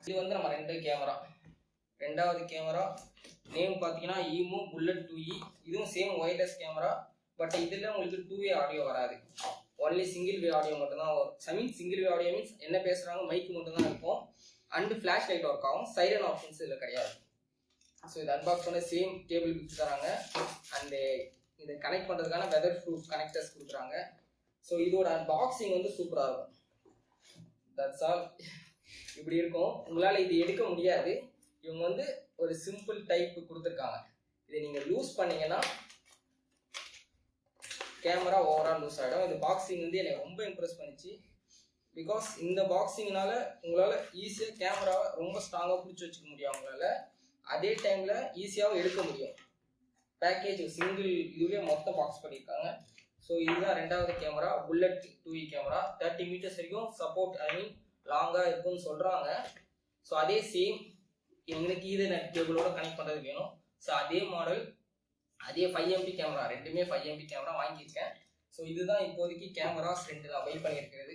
இது வந்து நம்ம ரெண்டாவது கேமரா நேம் பார்த்தீங்கன்னா ஈமோ புல்லட் 2E. இதுவும் சேம் ஒயர்லெஸ் கேமரா. பட் இதில் உங்களுக்கு 2-வே ஆடியோ வராது. ஒன்லி சிங்கிள் வே ஆடியோ மட்டும்தான் வரும். சிங்கிள் வே ஆடியோ மீன்ஸ் என்ன பேசுகிறாங்க மைக்கு மட்டும்தான் இருக்கும். அண்டு ஃப்ளாஷ் லைட் ஒர்க் ஆகும். சைரன் ஆப்ஷன்ஸ் இதில் கிடையாது. ஸோ இது அன்பாக்ஸ் பண்ண சேம் கேபிள் கொடுத்து தராங்க. அண்டு இதை கனெக்ட் பண்ணுறதுக்கான வெதர் ப்ரூஃப் கனெக்டர்ஸ் கொடுக்குறாங்க. ஸோ இதோட அன்பாக்சிங் வந்து சூப்பராக இருக்கும். That's all. இப்படி இருக்கும். உங்களால் இது எடுக்க முடியாது. இவங்க வந்து ஒரு சிம்பிள் டைப் கொடுத்துருக்காங்க. இதை நீங்கள் லூஸ் பண்ணீங்கன்னா கேமரா ஓவரால் லூஸ் ஆகிடும். இந்த பாக்ஸிங் வந்து என்னை ரொம்ப இம்ப்ரெஸ் பண்ணிச்சு. பிகாஸ் இந்த பாக்ஸிங்னால உங்களால் ஈஸியாக கேமராவை ரொம்ப ஸ்ட்ராங்காக பிடிச்சி வச்சுக்க முடியும். உங்களால் அதே டைமில் ஈஸியாகவும் எடுக்க முடியும். பேக்கேஜ் சிங்கிள் இதுலேயே மொத்தம் பாக்ஸ் பண்ணியிருக்காங்க. ஸோ இதுதான் ரெண்டாவது camera, bullet 2E camera. 30 metres வரைக்கும் சப்போர்ட் லாங்காக இருக்கும்னு சொல்கிறாங்க. ஸோ அதே சேம் எங்களுக்கு ஈதர்நெட் கேபிளோட கனெக்ட் பண்ணுறது வேணும். ஸோ அதே மாடல், அதே 5MP கேமரா, ரெண்டுமே 5MP கேமரா வாங்கியிருக்கேன். ஸோ இதுதான் இப்போதைக்கு கேமராஸ் 2 நான் பை பண்ணியிருக்கிறது.